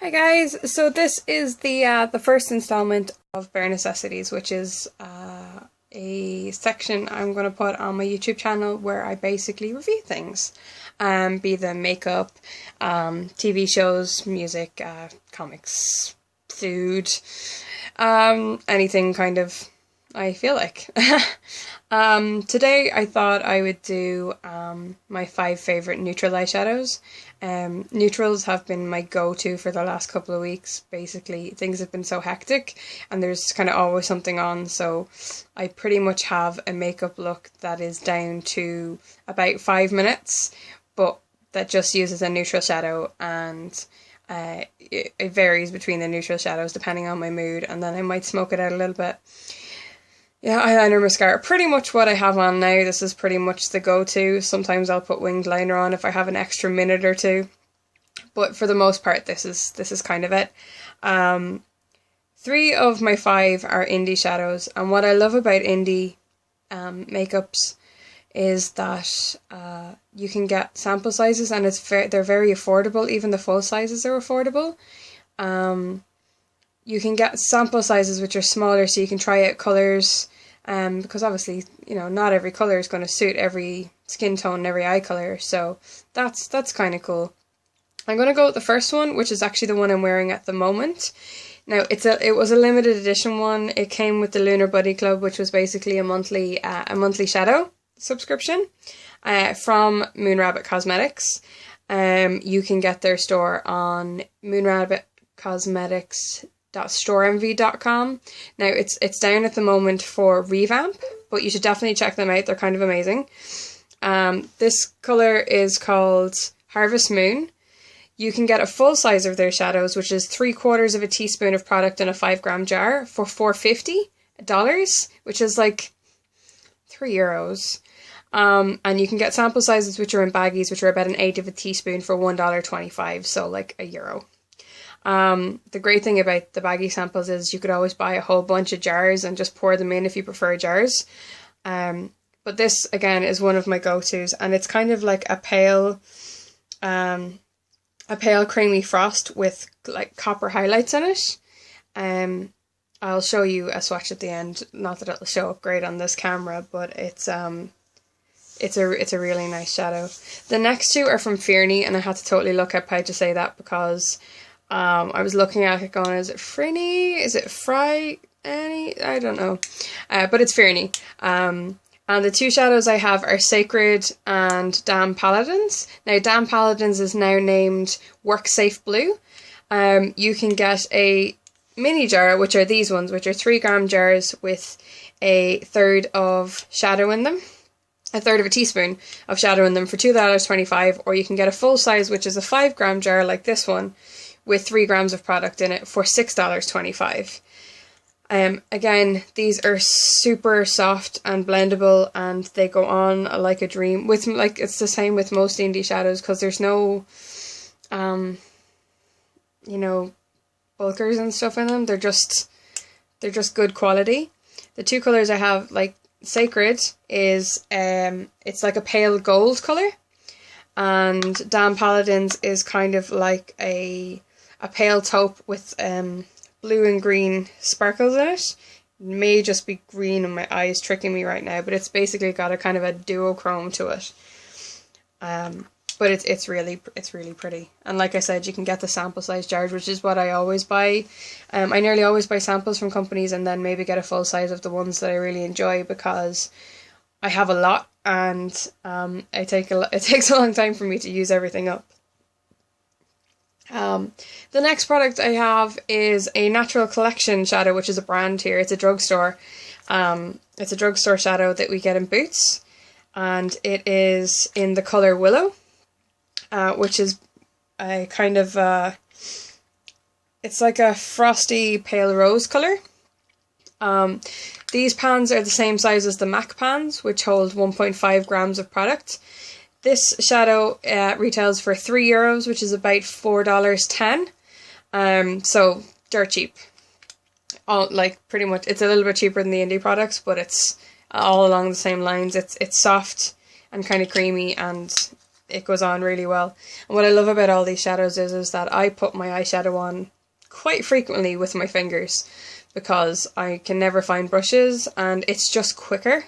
Hi guys, so this is the first installment of Bare Necessities, which is a section I'm going to put on my YouTube channel where I basically review things, be them makeup, TV shows, music, comics, food, anything kind of I feel like. Today I thought I would do my 5 favourite neutral eyeshadows. Neutrals have been my go-to for the last couple of weeks. Basically, things have been so hectic and there's kind of always something on, so I pretty much have a makeup look that is down to about 5 minutes, but that just uses a neutral shadow, and it varies between the neutral shadows depending on my mood, and then I might smoke it out a little bit. Yeah, eyeliner, mascara, pretty much what I have on now. This is pretty much the go-to. Sometimes I'll put winged liner on if I have an extra minute or two, but for the most part this is kind of it. 3 of my 5 are indie shadows, and what I love about indie makeups is that you can get sample sizes, and they're very affordable. Even the full sizes are affordable. You can get sample sizes which are smaller, so you can try out colours, because obviously, you know, not every colour is going to suit every skin tone and every eye colour, so that's kind of cool. I'm going to go with the first one, which is actually the one I'm wearing at the moment. Now, it was a limited edition one. It came with the Lunar Buddy Club, which was basically a monthly shadow subscription from Moonrabbit Cosmetics. You can get their store on moonrabbitcosmetics.storeenvy.com. Now it's down at the moment for revamp, but you should definitely check them out. They're kind of amazing. This colour is called Harvest Moon. You can get a full size of their shadows, which is 3/4 of a teaspoon of product in a 5-gram jar, for $4.50, which is like €3. And you can get sample sizes which are in baggies, which are about 1/8 of a teaspoon, for $1.25, so like €1. The great thing about the baggy samples is you could always buy a whole bunch of jars and just pour them in if you prefer jars. But this, again, is one of my go-tos, and it's kind of like a pale creamy frost with like copper highlights in it. I'll show you a swatch at the end. Not that it'll show up great on this camera, but it's a really nice shadow. The next 2 are from Fearney, and I had to totally look up how to say that because I was looking at it going, is it Frinny? Is it Fry? I don't know. But it's Fearney. And the 2 shadows I have are Sacred and Damn Paladins. Now, Damn Paladins is now named Work Safe Blue. You can get a mini jar, which are these ones, which are 3-gram jars with 1/3 of shadow in them. 1/3 of a teaspoon of shadow in them, for $2.25, or you can get a full size, which is a 5-gram jar like this one, with 3 grams of product in it, for $6.25. Again, these are super soft and blendable, and they go on like a dream. It's the same with most indie shadows, because there's no, bulkers and stuff in them. They're just good quality. The 2 colours I have, like Sacred is it's like a pale gold colour, and Damn Paladins is kind of like a pale taupe with blue and green sparkles in it. It may just be green and my eye is tricking me right now, but it's basically got a kind of a duochrome to it. But it's really pretty. And like I said, you can get the sample size jars, which is what I always buy. I nearly always buy samples from companies and then maybe get a full size of the ones that I really enjoy, because I have a lot, and it takes a long time for me to use everything up. The next product I have is a Natural Collection shadow, which is a brand here. It's a drugstore. It's a drugstore shadow that we get in Boots, and it is in the colour Willow, which is a kind of it's like a frosty pale rose colour. These pans are the same size as the MAC pans, which hold 1.5 grams of product. This shadow retails for €3, which is about $4.10. So dirt cheap. Pretty much, it's a little bit cheaper than the indie products, but it's all along the same lines. It's soft and kind of creamy, and it goes on really well. And what I love about all these shadows is that I put my eyeshadow on quite frequently with my fingers because I can never find brushes and it's just quicker.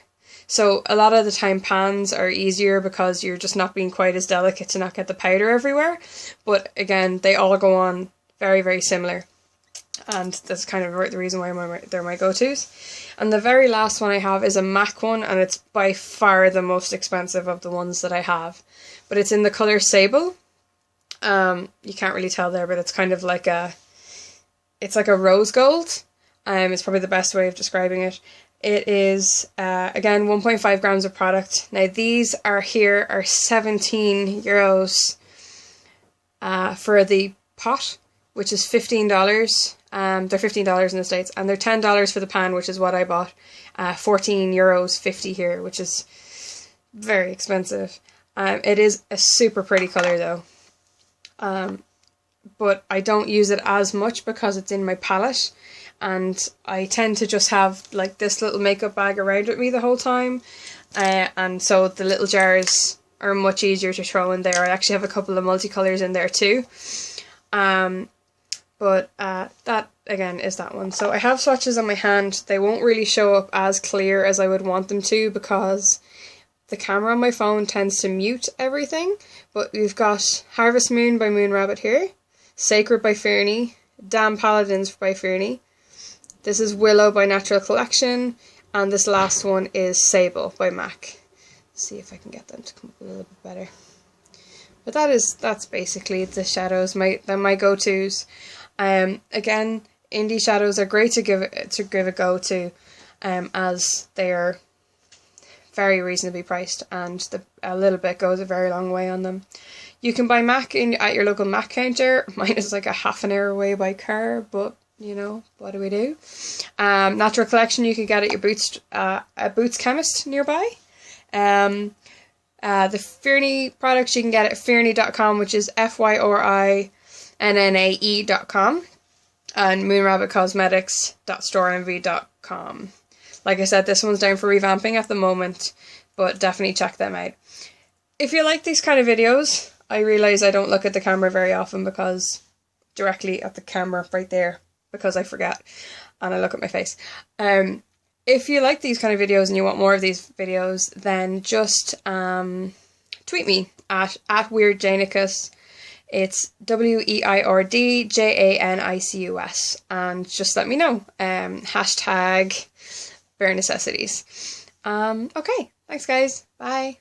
So a lot of the time pans are easier because you're just not being quite as delicate to not get the powder everywhere. But again, they all go on very, very similar. And that's kind of the reason why they're my go-tos. And the very last one I have is a MAC one, and it's by far the most expensive of the ones that I have. But it's in the colour Sable. You can't really tell there, but it's kind of like it's like a rose gold. It's probably the best way of describing it. It is, again, 1.5 grams of product. Now these are 17 euros for the pot, which is $15. They're $15 in the States, and they're $10 for the pan, which is what I bought. 14 euros 50 here, which is very expensive. It is a super pretty colour though. But I don't use it as much because it's in my palette, and I tend to just have like this little makeup bag around with me the whole time, and so the little jars are much easier to throw in there. I actually have a couple of multicolours in there too. But that again is that one. So I have swatches on my hand. They won't really show up as clear as I would want them to because the camera on my phone tends to mute everything. But we've got Harvest Moon by Moon Rabbit here, Sacred by Fearney, Damn Paladins by Fearney. This is Willow by Natural Collection, and this last one is Sable by MAC. Let's see if I can get them to come up a little bit better. But that's basically the shadows. They're my go-tos. Again, indie shadows are great to give a go to, as they are very reasonably priced, and a little bit goes a very long way on them. You can buy MAC at your local MAC counter. Mine is like a half an hour away by car, but you know, what do we do? Natural Collection you can get at your Boots chemist nearby. The Fearney products you can get at fearney.com, which is FYORINNAE.com, and moonrabbitcosmetics.storeenvy.com. Like I said, this one's down for revamping at the moment, but definitely check them out. If you like these kind of videos, I realise I don't look at the camera very often because directly at the camera right there, because I forget and I look at my face. If you like these kind of videos and you want more of these videos, then just tweet me at WeirdJanicus. It's WEIRDJANICUS, and just let me know. Hashtag Bare Necessities. Okay, thanks guys. Bye.